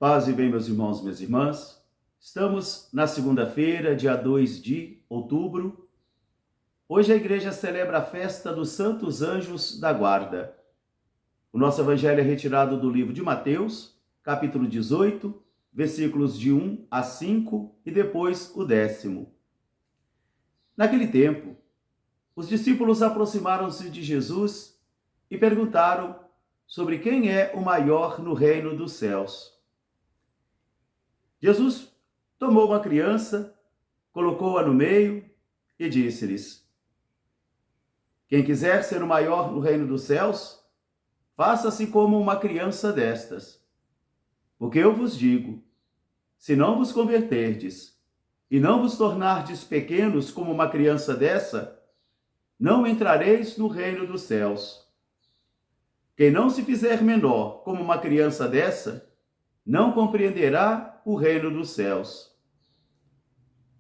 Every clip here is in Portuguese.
Paz e bem, meus irmãos e minhas irmãs. Estamos na segunda-feira, dia 2 de outubro. Hoje a igreja celebra a festa dos Santos Anjos da Guarda. O nosso evangelho é retirado do livro de Mateus, capítulo 18, versículos de 1 a 5 e depois o 10º. Naquele tempo, os discípulos aproximaram-se de Jesus e perguntaram sobre quem é o maior no reino dos céus. Jesus tomou uma criança, colocou-a no meio e disse-lhes: quem quiser ser o maior no reino dos céus, faça-se como uma criança destas. Porque eu vos digo, se não vos converterdes e não vos tornardes pequenos como uma criança dessa, não entrareis no reino dos céus. Quem não se fizer menor como uma criança dessa, não compreenderá o reino dos céus.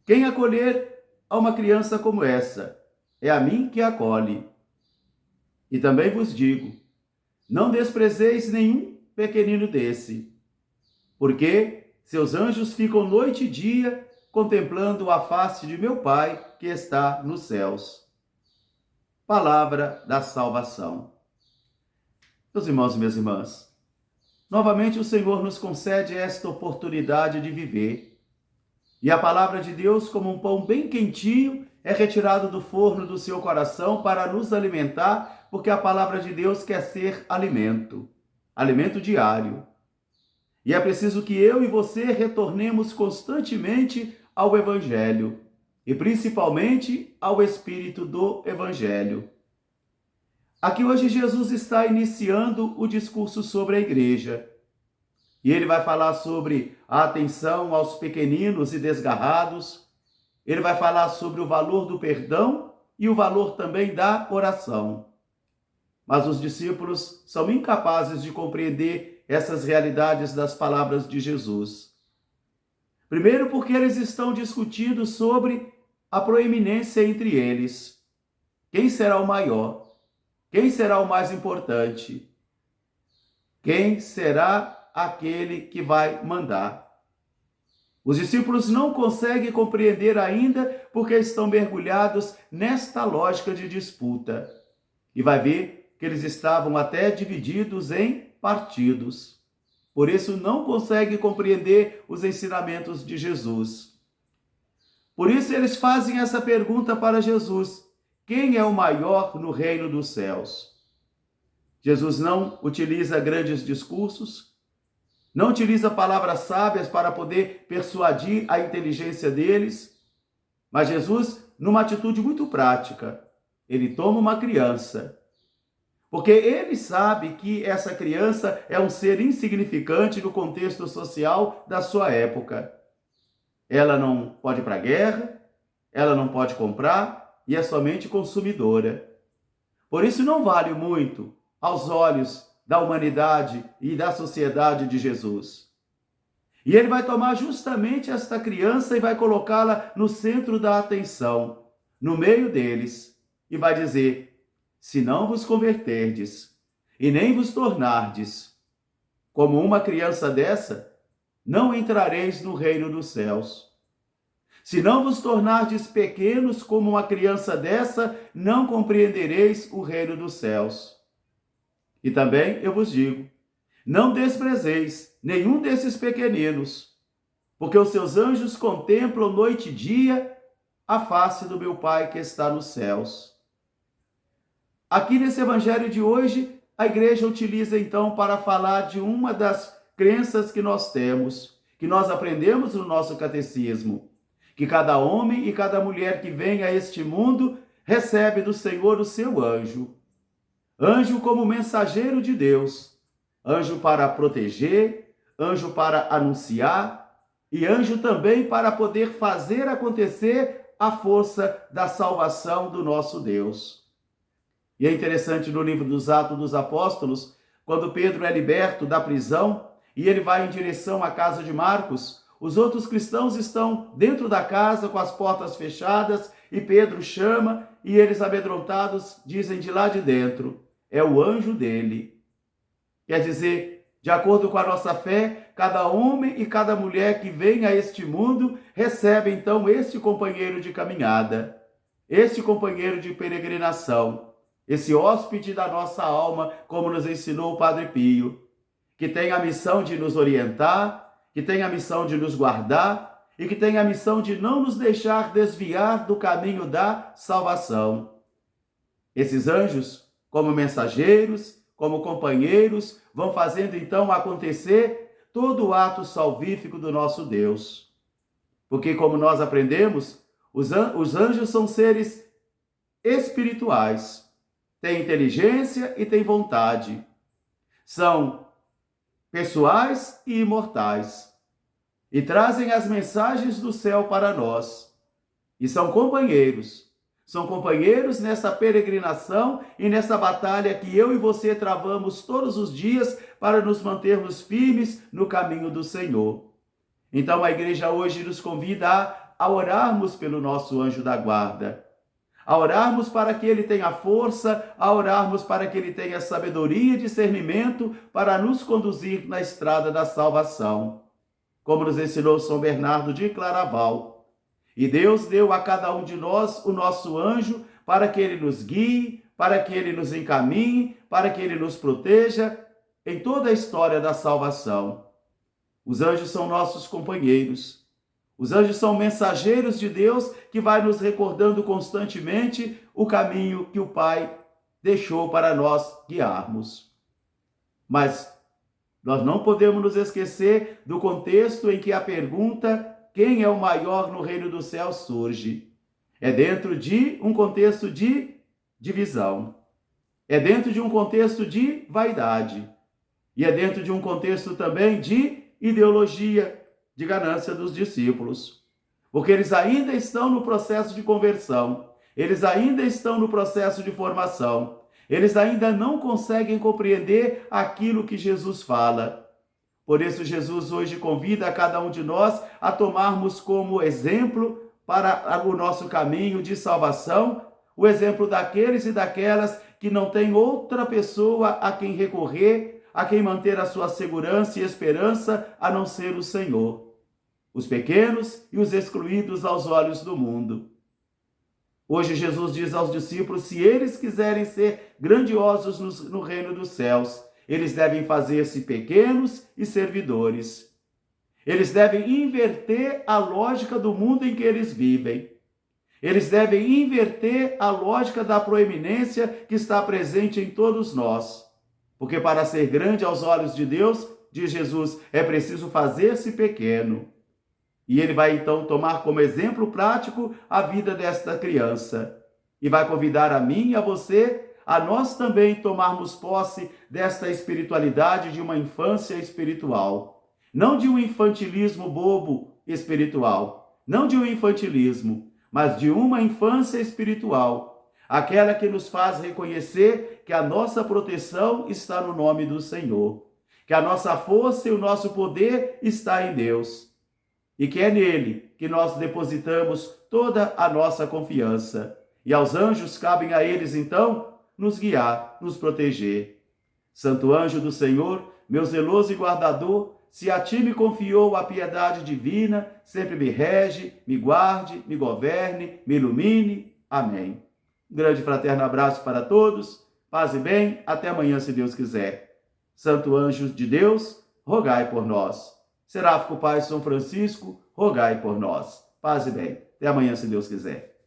Quem acolher a uma criança como essa, é a mim que acolhe. E também vos digo, não desprezeis nenhum pequenino desse, porque seus anjos ficam noite e dia contemplando a face de meu Pai que está nos céus. Palavra da salvação. Meus irmãos e minhas irmãs, novamente o Senhor nos concede esta oportunidade de viver. E a palavra de Deus, como um pão bem quentinho, é retirado do forno do seu coração para nos alimentar, porque a palavra de Deus quer ser alimento diário. E é preciso que eu e você retornemos constantemente ao Evangelho, e principalmente ao Espírito do Evangelho. Aqui hoje Jesus está iniciando o discurso sobre a igreja. E ele vai falar sobre a atenção aos pequeninos e desgarrados. Ele vai falar sobre o valor do perdão e o valor também da oração. Mas os discípulos são incapazes de compreender essas realidades das palavras de Jesus. Primeiro, porque eles estão discutindo sobre a proeminência entre eles. Quem será o maior? Quem será o mais importante? Quem será aquele que vai mandar? Os discípulos não conseguem compreender ainda porque estão mergulhados nesta lógica de disputa. E vai ver que eles estavam até divididos em partidos. Por isso não conseguem compreender os ensinamentos de Jesus. Por isso eles fazem essa pergunta para Jesus: quem é o maior no reino dos céus? Jesus não utiliza grandes discursos, não utiliza palavras sábias para poder persuadir a inteligência deles, mas Jesus, numa atitude muito prática, ele toma uma criança, porque ele sabe que essa criança é um ser insignificante no contexto social da sua época. Ela não pode ir para a guerra, ela não pode comprar, e é somente consumidora. Por isso não vale muito aos olhos da humanidade e da sociedade de Jesus. E ele vai tomar justamente esta criança e vai colocá-la no centro da atenção, no meio deles, e vai dizer: se não vos converterdes e nem vos tornardes como uma criança dessa, não entrareis no reino dos céus. Se não vos tornardes pequenos como uma criança dessa, não compreendereis o reino dos céus. E também eu vos digo, não desprezeis nenhum desses pequeninos, porque os seus anjos contemplam noite e dia a face do meu Pai que está nos céus. Aqui nesse evangelho de hoje, a igreja utiliza então para falar de uma das crenças que nós temos, que nós aprendemos no nosso catecismo, que cada homem e cada mulher que vem a este mundo recebe do Senhor o seu anjo. Anjo como mensageiro de Deus, anjo para proteger, anjo para anunciar e anjo também para poder fazer acontecer a força da salvação do nosso Deus. E é interessante no livro dos Atos dos Apóstolos, quando Pedro é liberto da prisão e ele vai em direção à casa de Marcos, os outros cristãos estão dentro da casa com as portas fechadas e Pedro chama e eles, amedrontados, dizem de lá de dentro: é o anjo dele. Quer dizer, De acordo com a nossa fé, cada homem e cada mulher que vem a este mundo recebe então este companheiro de caminhada, este companheiro de peregrinação, esse hóspede da nossa alma, como nos ensinou o Padre Pio, que tem a missão de nos orientar, que tem a missão de nos guardar e que tem a missão de não nos deixar desviar do caminho da salvação. Esses anjos, como mensageiros, como companheiros, vão fazendo então acontecer todo o ato salvífico do nosso Deus. Porque, como nós aprendemos, os anjos são seres espirituais, têm inteligência e têm vontade, são pessoais e imortais, e trazem as mensagens do céu para nós, e são companheiros nessa peregrinação e nessa batalha que eu e você travamos todos os dias para nos mantermos firmes no caminho do Senhor. Então a igreja hoje nos convida a orarmos pelo nosso anjo da guarda, a orarmos para que ele tenha força, a orarmos para que ele tenha sabedoria e discernimento para nos conduzir na estrada da salvação, como nos ensinou São Bernardo de Claraval. E Deus deu a cada um de nós o nosso anjo para que ele nos guie, para que ele nos encaminhe, para que ele nos proteja em toda a história da salvação. Os anjos são nossos companheiros. Os anjos são mensageiros de Deus que vai nos recordando constantemente o caminho que o Pai deixou para nós guiarmos. Mas nós não podemos nos esquecer do contexto em que a pergunta quem é o maior no reino dos céus surge. É dentro de um contexto de divisão. É dentro de um contexto de vaidade. E é dentro de um contexto também de ideologia, de ganância dos discípulos. Porque eles ainda estão no processo de conversão. Eles ainda estão no processo de formação. Eles ainda não conseguem compreender aquilo que Jesus fala. Por isso, Jesus hoje convida a cada um de nós a tomarmos como exemplo para o nosso caminho de salvação, o exemplo daqueles e daquelas que não têm outra pessoa a quem recorrer, a quem manter a sua segurança e esperança, a não ser o Senhor. Os pequenos e os excluídos aos olhos do mundo. Hoje Jesus diz aos discípulos, se eles quiserem ser grandiosos no reino dos céus, eles devem fazer-se pequenos e servidores. Eles devem inverter a lógica do mundo em que eles vivem. Eles devem inverter a lógica da proeminência que está presente em todos nós. Porque para ser grande aos olhos de Deus, diz Jesus, é preciso fazer-se pequeno. E ele vai então tomar como exemplo prático a vida desta criança. E vai convidar a mim e a você a nós também tomarmos posse desta espiritualidade de uma infância espiritual. Não de um infantilismo bobo espiritual, não de um infantilismo, mas de uma infância espiritual, aquela que nos faz reconhecer que a nossa proteção está no nome do Senhor, que a nossa força e o nosso poder está em Deus, e que é nele que nós depositamos toda a nossa confiança. E aos anjos cabem a eles, então, nos guiar, nos proteger. Santo anjo do Senhor, meu zeloso e guardador, se a ti me confiou a piedade divina, sempre me rege, me guarde, me governe, me ilumine. Amém. Um grande fraterno abraço para todos, paz e bem, até amanhã, se Deus quiser. Santo anjo de Deus, rogai por nós. Seráfico Pai São Francisco, rogai por nós. Paz e bem, até amanhã, se Deus quiser.